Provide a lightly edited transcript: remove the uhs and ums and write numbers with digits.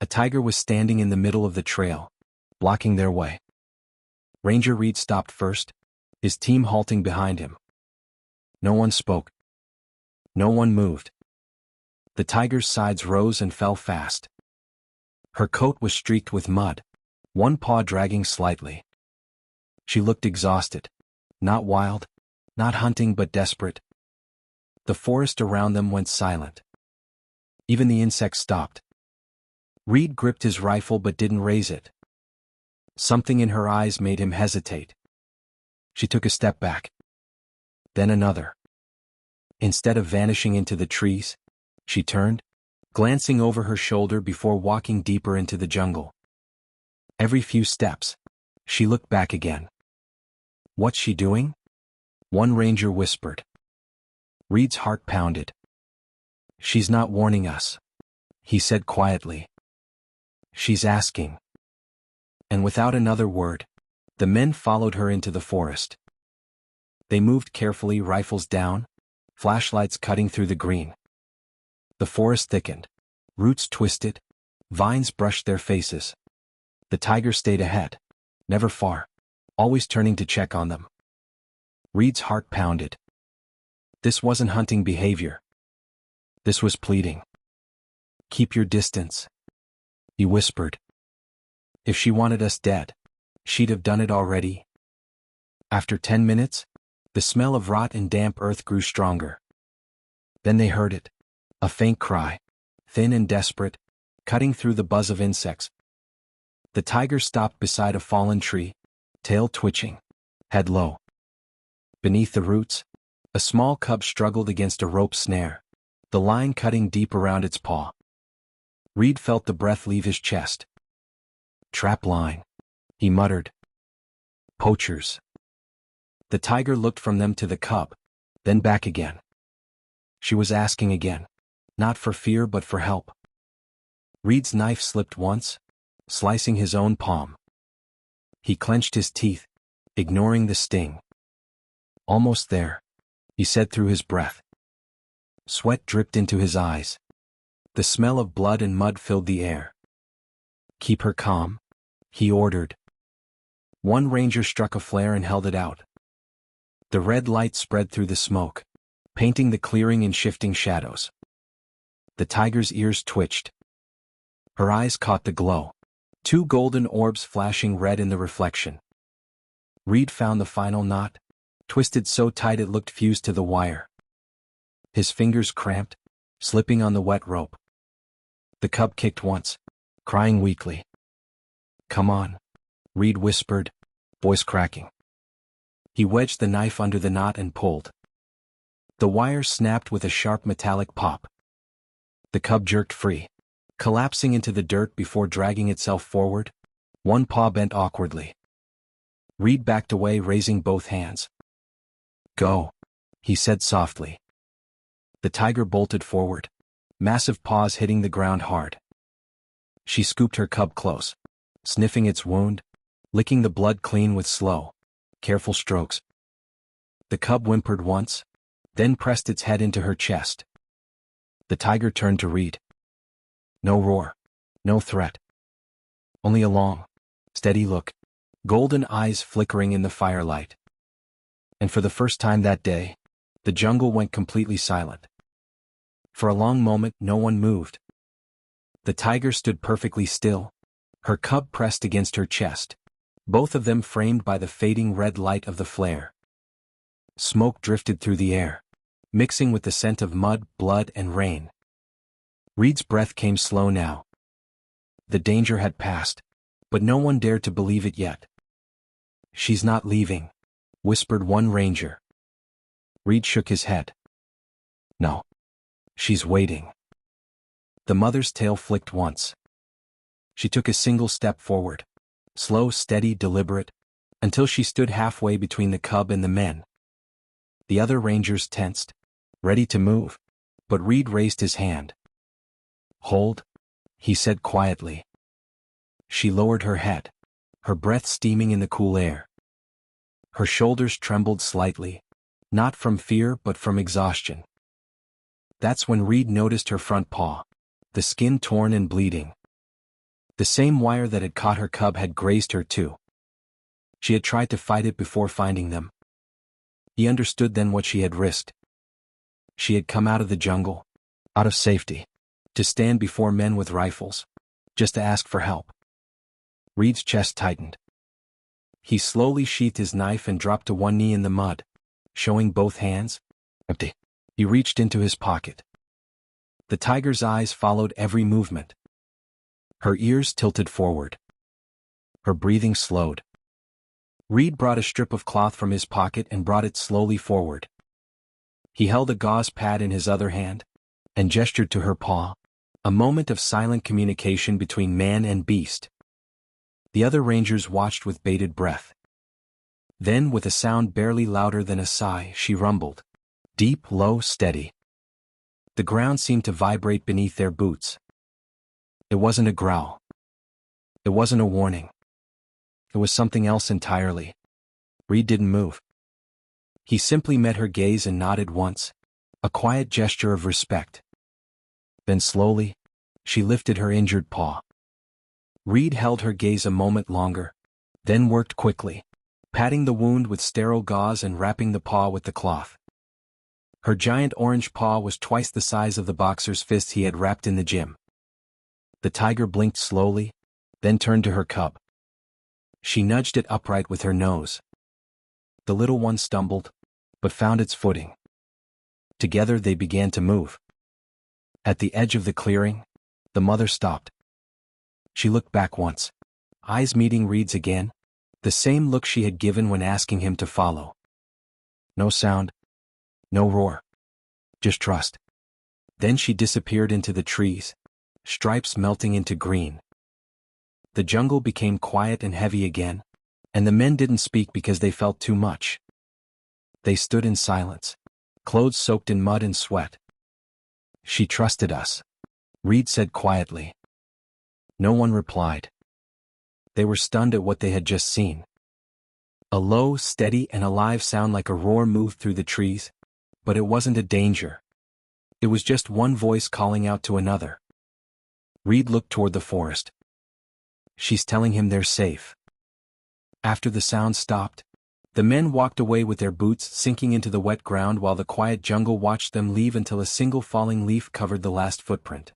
A tiger was standing in the middle of the trail, blocking their way. Ranger Reed stopped first, his team halting behind him. No one spoke. No one moved. The tiger's sides rose and fell fast. Her coat was streaked with mud, one paw dragging slightly. She looked exhausted. Not wild, not hunting but desperate. The forest around them went silent. Even the insects stopped. Reed gripped his rifle but didn't raise it. Something in her eyes made him hesitate. She took a step back. Then another. Instead of vanishing into the trees, she turned, glancing over her shoulder before walking deeper into the jungle. Every few steps, she looked back again. What's she doing? One ranger whispered. Reed's heart pounded. She's not warning us, he said quietly. She's asking. And without another word, the men followed her into the forest. They moved carefully, rifles down, flashlights cutting through the green. The forest thickened. Roots twisted. Vines brushed their faces. The tiger stayed ahead, never far, always turning to check on them. Reed's heart pounded. This wasn't hunting behavior. This was pleading. Keep your distance, he whispered. If she wanted us dead, she'd have done it already. After 10 minutes, the smell of rot and damp earth grew stronger. Then they heard it, a faint cry, thin and desperate, cutting through the buzz of insects. The tiger stopped beside a fallen tree, tail twitching, head low. Beneath the roots, a small cub struggled against a rope snare, the line cutting deep around its paw. Reed felt the breath leave his chest. Trap line, he muttered. Poachers. The tiger looked from them to the cub, then back again. She was asking again, not for fear but for help. Reed's knife slipped once, slicing his own palm. He clenched his teeth, ignoring the sting. Almost there, he said through his breath. Sweat dripped into his eyes. The smell of blood and mud filled the air. Keep her calm, he ordered. One ranger struck a flare and held it out. The red light spread through the smoke, painting the clearing in shifting shadows. The tiger's ears twitched. Her eyes caught the glow, two golden orbs flashing red in the reflection. Reed found the final knot, twisted so tight it looked fused to the wire. His fingers cramped, slipping on the wet rope. The cub kicked once, crying weakly. Come on, Reed whispered, voice cracking. He wedged the knife under the knot and pulled. The wire snapped with a sharp metallic pop. The cub jerked free, collapsing into the dirt before dragging itself forward, one paw bent awkwardly. Reed backed away, raising both hands. Go, he said softly. The tiger bolted forward, massive paws hitting the ground hard. She scooped her cub close, sniffing its wound, licking the blood clean with slow, careful strokes. The cub whimpered once, then pressed its head into her chest. The tiger turned to Reed. No roar, no threat. Only a long, steady look, golden eyes flickering in the firelight. And for the first time that day, the jungle went completely silent. For a long moment, no one moved. The tiger stood perfectly still, her cub pressed against her chest, both of them framed by the fading red light of the flare. Smoke drifted through the air, mixing with the scent of mud, blood, and rain. Reed's breath came slow now. The danger had passed, but no one dared to believe it yet. She's not leaving, whispered one ranger. Reed shook his head. No. She's waiting. The mother's tail flicked once. She took a single step forward, slow, steady, deliberate, until she stood halfway between the cub and the men. The other rangers tensed, ready to move, but Reed raised his hand. Hold, he said quietly. She lowered her head, her breath steaming in the cool air. Her shoulders trembled slightly, not from fear but from exhaustion. That's when Reed noticed her front paw, the skin torn and bleeding. The same wire that had caught her cub had grazed her too. She had tried to fight it before finding them. He understood then what she had risked. She had come out of the jungle, out of safety, to stand before men with rifles, just to ask for help. Reed's chest tightened. He slowly sheathed his knife and dropped to one knee in the mud, showing both hands. Empty. He reached into his pocket. The tiger's eyes followed every movement. Her ears tilted forward. Her breathing slowed. Reed brought a strip of cloth from his pocket and brought it slowly forward. He held a gauze pad in his other hand and gestured to her paw, a moment of silent communication between man and beast. The other rangers watched with bated breath. Then, with a sound barely louder than a sigh, she rumbled. Deep, low, steady. The ground seemed to vibrate beneath their boots. It wasn't a growl. It wasn't a warning. It was something else entirely. Reed didn't move. He simply met her gaze and nodded once, a quiet gesture of respect. Then slowly, she lifted her injured paw. Reed held her gaze a moment longer, then worked quickly, patting the wound with sterile gauze and wrapping the paw with the cloth. Her giant orange paw was twice the size of the boxer's fist he had wrapped in the gym. The tiger blinked slowly, then turned to her cub. She nudged it upright with her nose. The little one stumbled, but found its footing. Together they began to move. At the edge of the clearing, the mother stopped. She looked back once, eyes meeting Reed's again, the same look she had given when asking him to follow. No sound, no roar, just trust. Then she disappeared into the trees, stripes melting into green. The jungle became quiet and heavy again, and the men didn't speak because they felt too much. They stood in silence, clothes soaked in mud and sweat. She trusted us, Reed said quietly. No one replied. They were stunned at what they had just seen. A low, steady, and alive sound like a roar moved through the trees, but it wasn't a danger. It was just one voice calling out to another. Reed looked toward the forest. She's telling him they're safe. After the sound stopped, the men walked away with their boots sinking into the wet ground while the quiet jungle watched them leave until a single falling leaf covered the last footprint.